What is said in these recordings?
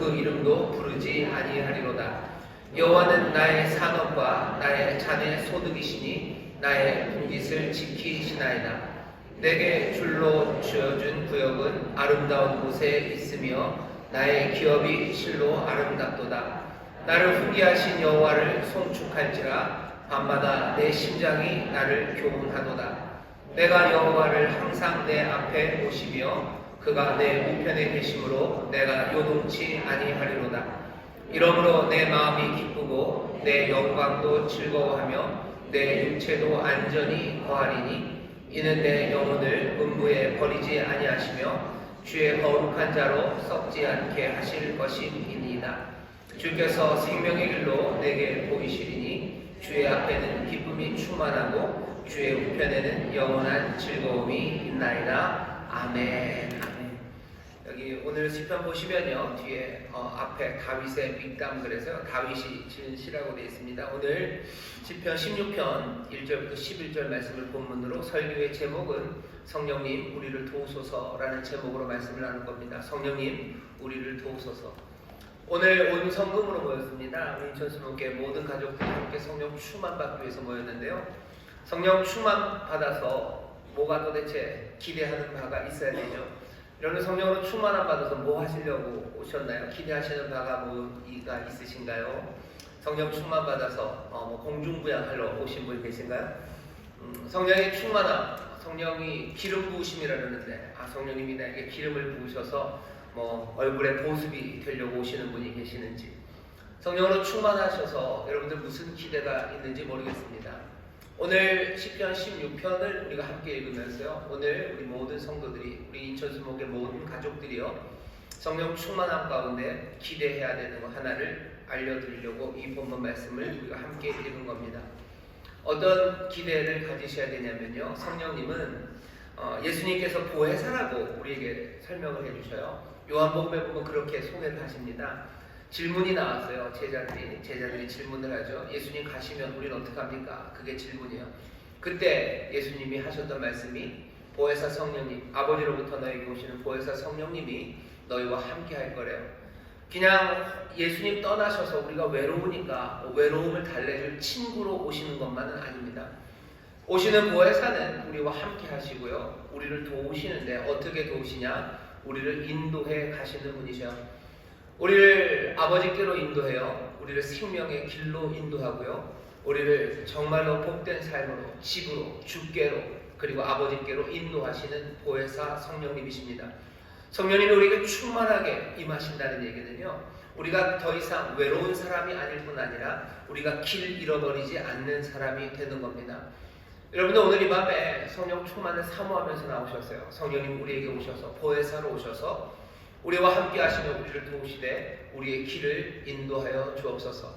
그 이름도 부르지 아니하리로다. 여호와는 나의 산업과 나의 자네 소득이시니 나의 분깃을 지키시나이다. 내게 줄로 주어준 구역은 아름다운 곳에 있으며 나의 기업이 실로 아름답도다. 나를 훈계하신 여호와를 송축할지라 밤마다 내 심장이 나를 교훈하도다. 내가 여호와를 항상 내 앞에 모시며 그가 내 우편에 계심으로 내가 요동치 아니하리로다. 이러므로 내 마음이 기쁘고 내 영광도 즐거워하며 내 육체도 안전히 거하리니 이는 내 영혼을 음부에 버리지 아니하시며 주의 거룩한 자로 썩지 않게 하실 것임이니이다. 주께서 생명의 길로 내게 보이시리니 주의 앞에는 기쁨이 충만하고 주의 우편에는 영원한 즐거움이 있나이다. 아멘. 여기 오늘 시편 보시면요, 뒤에 앞에 다윗의 믹담글에서 다윗이 지은 시라고 되어 있습니다. 오늘 시편 16편 1절부터 11절 말씀을 본문으로 설교의 제목은 성령님 우리를 도우소서라는 제목으로 말씀을 나눌 겁니다. 성령님 우리를 도우소서. 오늘 온 성금으로 모였습니다. 우리 인천수목회 모든 가족들이 함께 성령 충만 받기 위해서 모였는데요. 성령 충만 받아서 뭐가 도대체 기대하는 바가 있어야 되죠. 여러분 성령으로 충만함 받아서 뭐 하시려고 오셨나요? 기대하시는 바가 뭐가 있으신가요? 성령 충만 받아서 공중부양하러 오신 분 계신가요? 성령의 충만함, 성령이 기름 부으심이라 그러는데 성령님이 나에게 기름을 부으셔서 얼굴에 보습이 되려고 오시는 분이 계시는지, 성령으로 충만하셔서 여러분들 무슨 기대가 있는지 모르겠습니다. 오늘 시편 16편을 우리가 함께 읽으면서요, 오늘 우리 모든 성도들이, 우리 인천수목의 모든 가족들이요, 성령 충만함 가운데 기대해야 되는 것 하나를 알려드리려고 이 본문 말씀을 우리가 함께 읽은 겁니다. 어떤 기대를 가지셔야 되냐면요, 성령님은 예수님께서 보혜사라고 우리에게 설명을 해주셔요. 요한복음에 보면 그렇게 소개를 하십니다. 질문이 나왔어요. 제자들이 질문을 하죠. 예수님 가시면 우리는 어떡합니까? 그게 질문이에요. 그때 예수님이 하셨던 말씀이 보혜사 성령님, 아버지로부터 너에게 오시는 보혜사 성령님이 너희와 함께 할 거래요. 그냥 예수님 떠나셔서 우리가 외로우니까 외로움을 달래줄 친구로 오시는 것만은 아닙니다. 오시는 보혜사는 우리와 함께 하시고요, 우리를 도우시는데 어떻게 도우시냐? 우리를 인도해 가시는 분이셔요. 우리를 아버지께로 인도해요. 우리를 생명의 길로 인도하고요, 우리를 정말로 복된 삶으로, 집으로, 주께로, 그리고 아버지께로 인도하시는 보혜사 성령님이십니다. 성령님이 우리에게 충만하게 임하신다는 얘기는요, 우리가 더 이상 외로운 사람이 아닐 뿐 아니라 우리가 길 잃어버리지 않는 사람이 되는 겁니다. 여러분들 오늘 이 밤에 성령 충만을 사모하면서 나오셨어요. 성령님 우리에게 오셔서, 보혜사로 오셔서 우리와 함께 하시며 우리를 도우시되 우리의 길을 인도하여 주옵소서.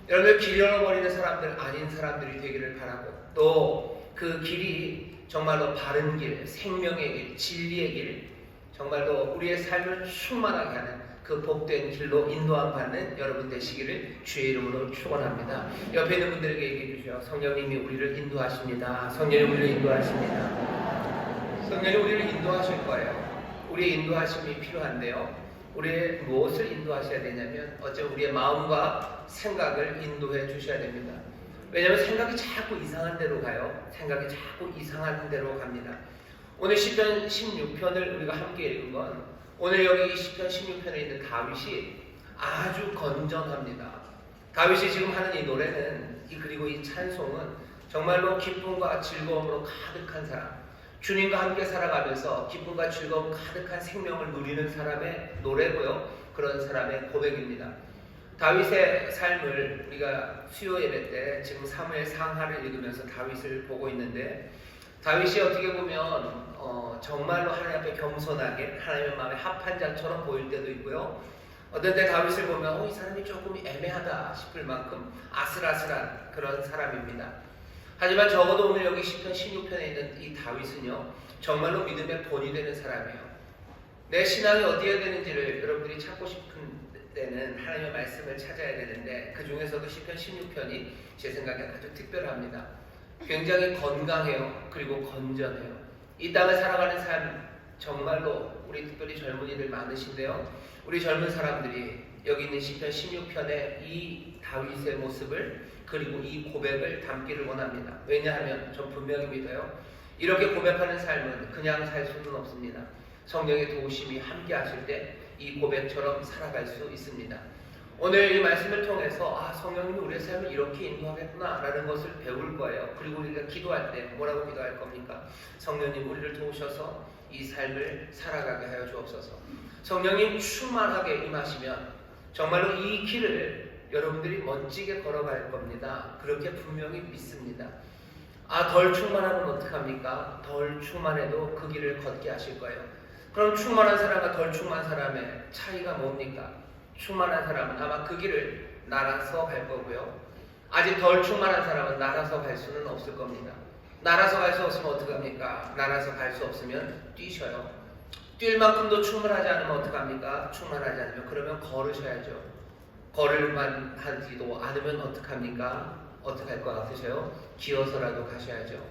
여러분들 길 잃어버리는 사람들 아닌 사람들이 되기를 바라고, 또 그 길이 정말로 바른 길, 생명의 길, 진리의 길, 정말로 우리의 삶을 충만하게 하는 그 복된 길로 인도함 받는 여러분 되시기를 주의 이름으로 축원합니다. 옆에 있는 분들에게 얘기해 주세요. 성령님이 우리를 인도하십니다. 성령님 우리를 인도하십니다. 성령님 우리를 인도하실 거예요. 우리의 인도하심이 필요한데요, 우리의 무엇을 인도하셔야 되냐면 어쩌면 우리의 마음과 생각을 인도해 주셔야 됩니다. 왜냐하면 생각이 자꾸 이상한 데로 가요. 생각이 자꾸 이상한 데로 갑니다. 오늘 시편 16편을 우리가 함께 읽은 건, 오늘 여기 시편 16편에 있는 다윗이 아주 건전합니다. 다윗이 지금 하는 이 노래는, 그리고 이 찬송은 정말로 기쁨과 즐거움으로 가득한 사람, 주님과 함께 살아가면서 기쁨과 즐거움 가득한 생명을 누리는 사람의 노래고요, 그런 사람의 고백입니다. 다윗의 삶을 우리가 수요 예배 때 지금 사무엘 상하를 읽으면서 다윗을 보고 있는데, 다윗이 어떻게 보면 정말로 하나님 앞에 겸손하게 하나님의 마음에 합한 자처럼 보일 때도 있고요, 어떤 때 다윗을 보면 이 사람이 조금 애매하다 싶을 만큼 아슬아슬한 그런 사람입니다. 하지만 적어도 오늘 여기 시편 16편에 있는 이 다윗은요, 정말로 믿음의 본이 되는 사람이에요. 내 신앙이 어디에 되는지를 여러분들이 찾고 싶은 때는 하나님의 말씀을 찾아야 되는데, 그 중에서도 시편 16편이 제 생각에 아주 특별합니다. 굉장히 건강해요. 그리고 건전해요. 이 땅을 살아가는 삶, 정말로 우리 특별히 젊은이들 많으신데요. 우리 젊은 사람들이 여기 있는 시편 16편의 이 다윗의 모습을 그리고 이 고백을 담기를 원합니다. 왜냐하면 전 분명히 믿어요. 이렇게 고백하는 삶은 그냥 살 수는 없습니다. 성령의 도우심이 함께 하실 때 이 고백처럼 살아갈 수 있습니다. 오늘 이 말씀을 통해서 성령님이 우리의 삶을 이렇게 인도하겠구나 라는 것을 배울 거예요. 그리고 우리가 기도할 때 뭐라고 기도할 겁니까? 성령님 우리를 도우셔서 이 삶을 살아가게 하여 주옵소서. 성령님 충만하게 임하시면 정말로 이 길을 여러분들이 멋지게 걸어갈 겁니다. 그렇게 분명히 믿습니다. 덜 충만하면 어떡합니까? 덜 충만해도 그 길을 걷게 하실 거예요. 그럼 충만한 사람과 덜 충만한 사람의 차이가 뭡니까? 충만한 사람은 아마 그 길을 날아서 갈 거고요. 아직 덜 충만한 사람은 날아서 갈 수는 없을 겁니다. 날아서 갈 수 없으면 어떡합니까? 날아서 갈 수 없으면 뛰셔요. 뛸 만큼도 충분하지 않으면 어떡합니까? 충만하지 않으면 그러면 걸으셔야죠. 걸을만 하지도 않으면 어떡합니까? 어떻게 할 것 같으세요? 기어서라도 가셔야죠.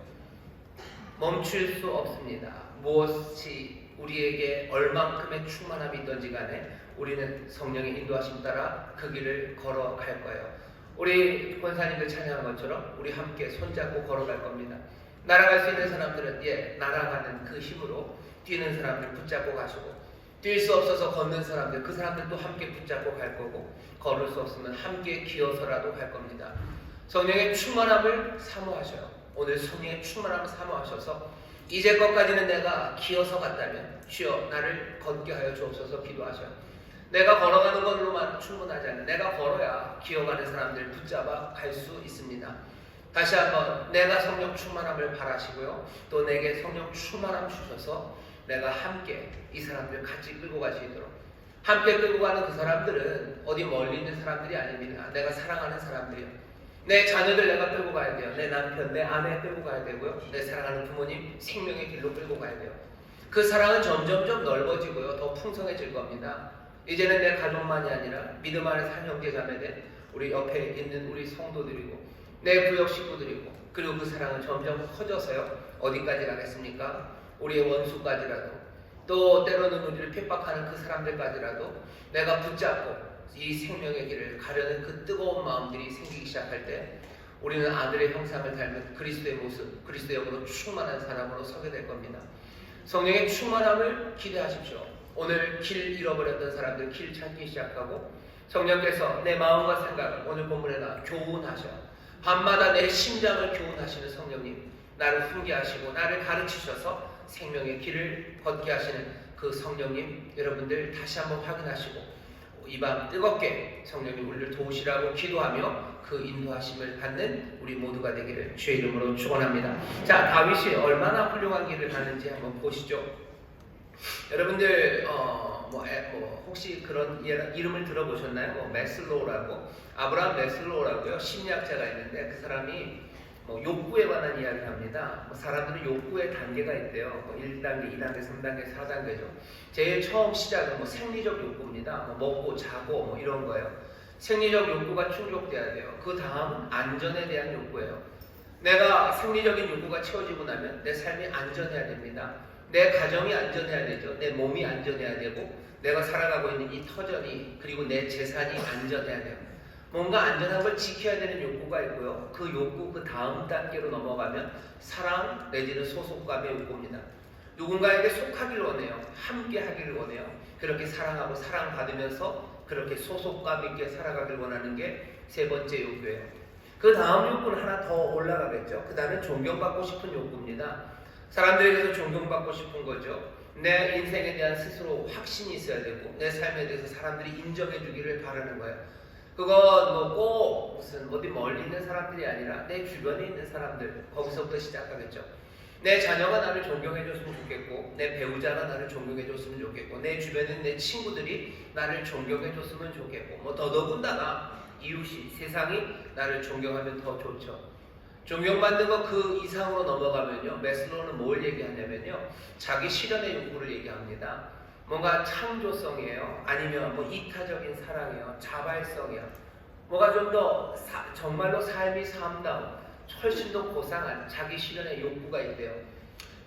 멈출 수 없습니다. 무엇이 우리에게 얼만큼의 충만함이 있던지 간에 우리는 성령의 인도하심 따라 그 길을 걸어갈 거예요. 우리 권사님들 찬양한 것처럼 우리 함께 손잡고 걸어갈 겁니다. 날아갈 수 있는 사람들은 날아가는 그 힘으로 뛰는 사람들 붙잡고 가시고, 뛸 수 없어서 걷는 사람들, 그 사람들도 함께 붙잡고 갈 거고, 걸을 수 없으면 함께 기어서라도 갈 겁니다. 성령의 충만함을 사모하셔요. 오늘 성령의 충만함을 사모하셔서 이제껏까지는 내가 기어서 갔다면 주여 나를 걷게 하여 주옵소서 기도하셔요. 내가 걸어가는 것으로만 충분하지 않아요. 내가 걸어야 기어가는 사람들 붙잡아 갈 수 있습니다. 다시 한번 내가 성령 충만함을 바라시고요. 또 내게 성령 충만함 주셔서 내가 함께 이 사람들 같이 끌고 갈 수 있도록, 함께 끌고 가는 그 사람들은 어디 멀리 있는 사람들이 아닙니다. 내가 사랑하는 사람들이요. 내 자녀들 내가 끌고 가야 돼요. 내 남편, 내 아내 끌고 가야 되고요. 내 사랑하는 부모님 생명의 길로 끌고 가야 돼요. 그 사랑은 점점점 넓어지고요. 더 풍성해질 겁니다. 이제는 내 가족만이 아니라 믿음 안에 산 형제 자매들, 우리 옆에 있는 우리 성도들이고 내 구역 식구들이고, 그리고 그 사랑은 점점 커져서요. 어디까지 가겠습니까? 우리의 원수까지라도, 또 때로는 우리를 핍박하는 그 사람들까지라도 내가 붙잡고 이 생명의 길을 가려는 그 뜨거운 마음들이 생기기 시작할 때 우리는 아들의 형상을 닮은 그리스도의 모습, 그리스도의 영으로 충만한 사람으로 서게 될 겁니다. 성령의 충만함을 기대하십시오. 오늘 길 잃어버렸던 사람들 길 찾기 시작하고, 성령께서 내 마음과 생각을 오늘 본문에다 교훈하셔. 밤마다 내 심장을 교훈하시는 성령님, 나를 훈계하시고 나를 가르치셔서 생명의 길을 걷게 하시는 그 성령님, 여러분들 다시 한번 확인하시고 이 밤 뜨겁게 성령님 우리를 도우시라고 기도하며 그 인도하심을 받는 우리 모두가 되기를 주의 이름으로 축원합니다. 자, 다윗이 얼마나 훌륭한 길을 가는지 한번 보시죠. 여러분들 혹시 그런 이름을 들어보셨나요? 메슬로우라고, 아브라함 메슬로우라고요, 심리학자가 있는데 그 사람이 욕구에 관한 이야기를 합니다. 사람들은 욕구의 단계가 있대요. 1단계, 2단계, 3단계, 4단계죠. 제일 처음 시작은 생리적 욕구입니다. 먹고 자고 이런 거예요. 생리적 욕구가 충족돼야 돼요. 그 다음은 안전에 대한 욕구예요. 내가 생리적인 욕구가 채워지고 나면 내 삶이 안전해야 됩니다. 내 가정이 안전해야 되죠. 내 몸이 안전해야 되고, 내가 살아가고 있는 이 터전이, 그리고 내 재산이 안전해야 돼요. 뭔가 안전한 걸 지켜야 되는 욕구가 있고요. 그 욕구 그 다음 단계로 넘어가면 사랑 내지는 소속감의 욕구입니다. 누군가에게 속하기를 원해요. 함께 하기를 원해요. 그렇게 사랑하고 사랑받으면서 그렇게 소속감 있게 살아가길 원하는 게 세 번째 욕구예요. 그 다음 욕구는 하나 더 올라가겠죠. 그 다음에 존경받고 싶은 욕구입니다. 사람들에게서 존경받고 싶은 거죠. 내 인생에 대한 스스로 확신이 있어야 되고, 내 삶에 대해서 사람들이 인정해 주기를 바라는 거예요. 그건 꼭 무슨 어디 멀리 있는 사람들이 아니라 내 주변에 있는 사람들, 거기서부터 시작하겠죠. 내 자녀가 나를 존경해줬으면 좋겠고, 내 배우자가 나를 존경해줬으면 좋겠고, 내 주변에 있는 내 친구들이 나를 존경해줬으면 좋겠고, 더더군다나 이웃이, 세상이 나를 존경하면 더 좋죠. 존경받는 것 그 이상으로 넘어가면요, 메슬로우는 뭘 얘기하냐면요, 자기 실현의 욕구를 얘기합니다. 뭔가 창조성이에요. 아니면 이타적인 사랑이에요. 자발성이에요. 뭐가 좀 더 정말로 삶이 삶다운, 훨씬 더 고상한 자기 실현의 욕구가 있대요.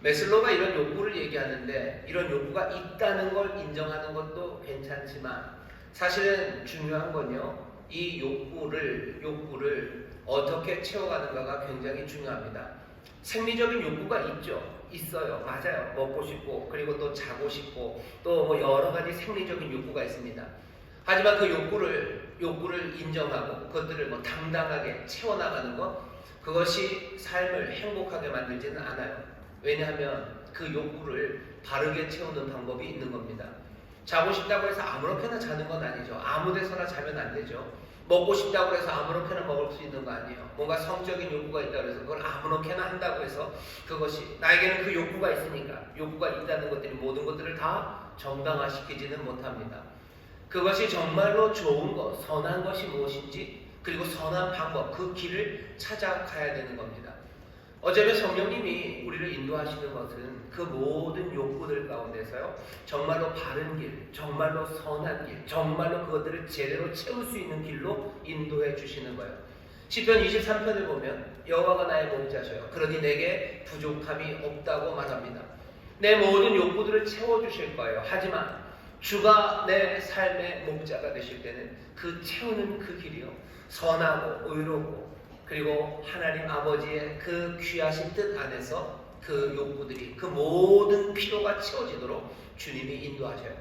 메슬로가 이런 욕구를 얘기하는데 이런 욕구가 있다는 걸 인정하는 것도 괜찮지만 사실은 중요한 건요. 이 욕구를 어떻게 채워가는가가 굉장히 중요합니다. 생리적인 욕구가 있어요. 맞아요. 먹고 싶고 그리고 또 자고 싶고 또 뭐 여러 가지 생리적인 욕구가 있습니다. 하지만 그 욕구를 인정하고 그것들을 뭐 당당하게 채워나가는 것 그것이 삶을 행복하게 만들지는 않아요. 왜냐하면 그 욕구를 바르게 채우는 방법이 있는 겁니다. 자고 싶다고 해서 아무렇게나 자는 건 아니죠. 아무 데서나 자면 안 되죠. 먹고 싶다고 해서 아무렇게나 먹을 수 있는 거 아니에요. 뭔가 성적인 욕구가 있다고 해서 그걸 아무렇게나 한다고 해서 그것이 나에게는 그 욕구가 있으니까 욕구가 있다는 것들이 모든 것들을 다 정당화시키지는 못합니다. 그것이 정말로 좋은 것, 선한 것이 무엇인지 그리고 선한 방법, 그 길을 찾아가야 되는 겁니다. 어쩌면 성령님이 우리를 인도하시는 것은 그 모든 욕구들 가운데서요 정말로 바른 길, 정말로 선한 길, 정말로 그것들을 제대로 채울 수 있는 길로 인도해 주시는 거예요. 시편 23편을 보면 여호와가 나의 목자셔요. 그러니 내게 부족함이 없다고 말합니다. 내 모든 욕구들을 채워주실 거예요. 하지만 주가 내 삶의 목자가 되실 때는 그 채우는 그 길이요 선하고 의롭고 그리고 하나님 아버지의 그 귀하신 뜻 안에서 그 욕구들이 그 모든 필요가 채워지도록 주님이 인도하셔요.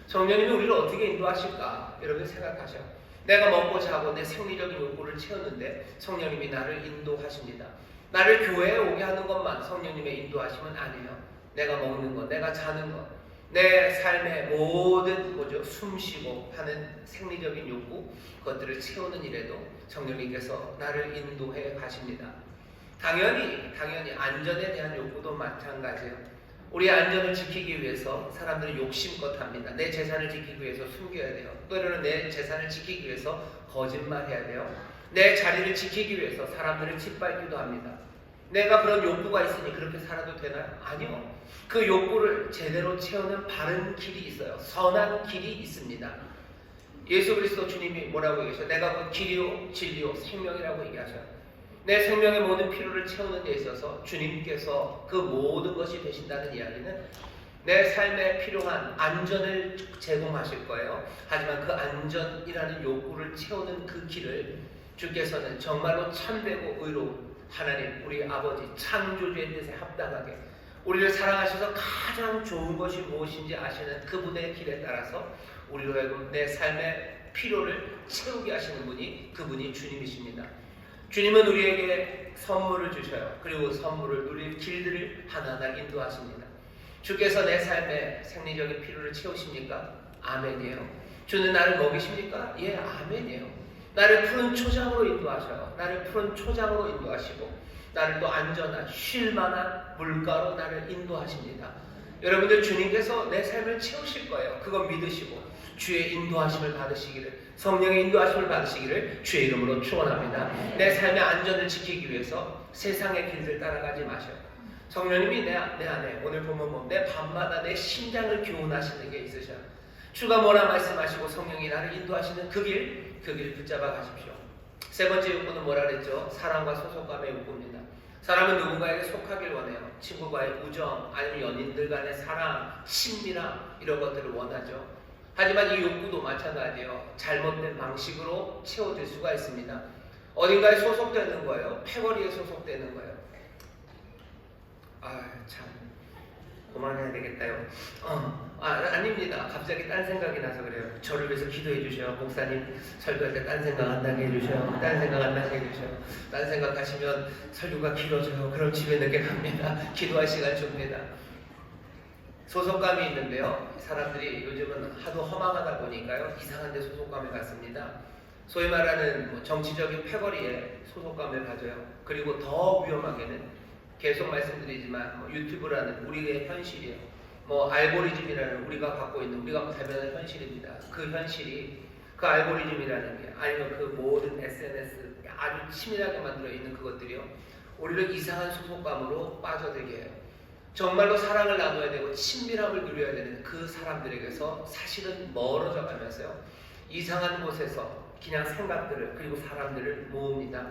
성령님이 우리를 어떻게 인도하실까? 여러분 생각하셔요. 내가 먹고 자고 내 생리적인 욕구를 채우는데 성령님이 나를 인도하십니다. 나를 교회에 오게 하는 것만 성령님의 인도하심은 아니에요. 내가 먹는 것, 내가 자는 것, 내 삶의 모든 숨쉬고 하는 생리적인 욕구 그것들을 채우는 일에도 성령님께서 나를 인도해 가십니다. 당연히 안전에 대한 욕구도 마찬가지예요. 우리 안전을 지키기 위해서 사람들은 욕심껏 합니다. 내 재산을 지키기 위해서 숨겨야 돼요. 또는 내 재산을 지키기 위해서 거짓말해야 돼요. 내 자리를 지키기 위해서 사람들을 짓밟기도 합니다. 내가 그런 욕구가 있으니 그렇게 살아도 되나요? 아니요. 그 욕구를 제대로 채우는 바른 길이 있어요. 선한 길이 있습니다. 예수 그리스도 주님이 뭐라고 얘기하셔요? 내가 그 길이요 진리요 생명이라고 얘기하셔요. 내 생명의 모든 필요를 채우는 데 있어서 주님께서 그 모든 것이 되신다는 이야기는 내 삶에 필요한 안전을 제공하실 거예요. 하지만 그 안전이라는 욕구를 채우는 그 길을 주께서는 정말로 참되고 의로운 하나님 우리 아버지 창조주의 뜻에 합당하게 우리를 사랑하셔서 가장 좋은 것이 무엇인지 아시는 그분의 길에 따라서 우리로 하여금 내 삶의 필요를 채우게 하시는 분이 그분이 주님이십니다. 주님은 우리에게 선물을 주셔요. 그리고 선물을 누릴 길들을 하나하나 인도하십니다. 주께서 내 삶의 생리적인 필요를 채우십니까? 아멘이에요. 주는 나를 먹이십니까? 예, 아멘이에요. 나를 푸른 초장으로 인도하셔요. 나를 푸른 초장으로 인도하시고 나를 또 안전한 쉴만한 물가로 나를 인도하십니다. 여러분들 주님께서 내 삶을 채우실 거예요. 그거 믿으시고 주의 인도하심을 받으시기를 성령의 인도하심을 받으시기를 주의 이름으로 축원합니다. 내 삶의 안전을 지키기 위해서 세상의 길들 따라가지 마셔요. 성령님이 내 안에 오늘 보면 내 밤마다 내 심장을 교훈하시는 게 있으셔요. 주가 뭐라 말씀하시고 성령이 나를 인도하시는 그 길 붙잡아 가십시오. 세 번째 욕구는 뭐라 그랬죠? 사랑과 소속감의 욕구입니다. 사람은 누군가에게 속하길 원해요. 친구와의 우정, 아니면 연인들 간의 사랑, 친밀함 이런 것들을 원하죠. 하지만 이 욕구도 마찬가지예요. 잘못된 방식으로 채워질 수가 있습니다. 어딘가에 소속되는 거예요. 패거리에 소속되는 거예요. 참 그만해야 되겠다요. 아닙니다. 갑자기 딴 생각이 나서 그래요. 저를 위해서 기도해 주셔요. 목사님 설교할 때 딴 생각 안 나게 해주셔요. 딴 생각 안 나게 해주셔요. 딴 생각하시면 설교가 길어져요. 그럼 집에 늦게 갑니다. 기도할 시간 줍니다. 소속감이 있는데요. 사람들이 요즘은 하도 허망하다 보니까요. 이상한 데 소속감을 갖습니다. 소위 말하는 정치적인 패거리에 소속감을 가져요. 그리고 더 위험하게는 계속 말씀드리지만 유튜브라는 우리의 현실이에요. 알고리즘이라는 우리가 갖고 있는 우리가 대변하는 현실입니다. 그 현실이 그 알고리즘이라는 게 아니면 그 모든 SNS 아주 치밀하게 만들어 있는 그것들이요. 우리를 이상한 소속감으로 빠져들게 해요. 정말로 사랑을 나눠야 되고 친밀함을 누려야 되는 그 사람들에게서 사실은 멀어져 가면서요. 이상한 곳에서 그냥 생각들을 그리고 사람들을 모읍니다.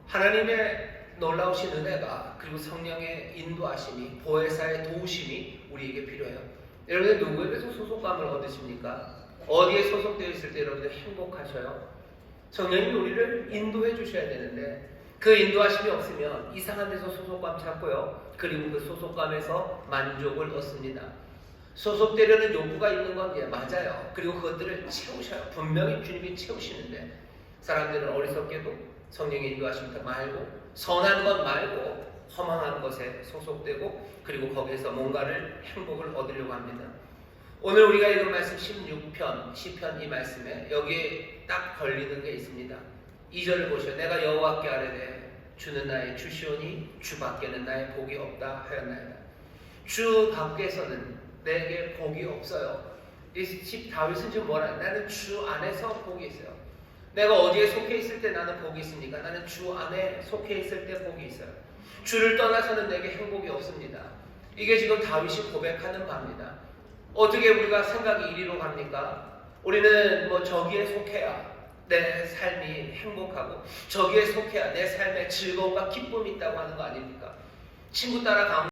하나님의 놀라우신 은혜가 그리고 성령의 인도하심이 보혜사의 도우심이 우리에게 필요해요. 여러분들 누구에게서 소속감을 얻으십니까? 어디에 소속되어 있을 때 여러분들 행복하셔요? 성령님이 우리를 인도해 주셔야 되는데 그 인도하심이 없으면 이상한 데서 소속감 찾고요. 그리고 그 소속감에서 만족을 얻습니다. 소속되려는 욕구가 있는 건 맞아요. 그리고 그것들을 채우셔요. 분명히 주님이 채우시는데 사람들은 어리석게도 성령의 인도하심부터 말고 선한 것 말고 허망한 것에 소속되고 그리고 거기에서 뭔가를 행복을 얻으려고 합니다. 오늘 우리가 읽은 말씀 16편 시편 이 말씀에 여기에 딱 걸리는 게 있습니다. 2절을 보시오. 내가 여호와께 아뢰되 주는 나의 주시오니 주 밖에는 나의 복이 없다 하였나이다. 주 밖에서는 내게 복이 없어요. 이 다윗은 지금 뭐라? 나는 주 안에서 복이 있어요. 내가 어디에 속해 있을 때 나는 복이 있습니까? 나는 주 안에 속해 있을 때 복이 있어요. 주를 떠나서는 내게 행복이 없습니다. 이게 지금 다윗이 고백하는 바입니다. 어떻게 우리가 생각이 이리로 갑니까? 우리는 뭐 저기에 속해야 내 삶이 행복하고 저기에 속해야 내 삶에 즐거움과 기쁨이 있다고 하는 거 아닙니까? 친구 따라 가면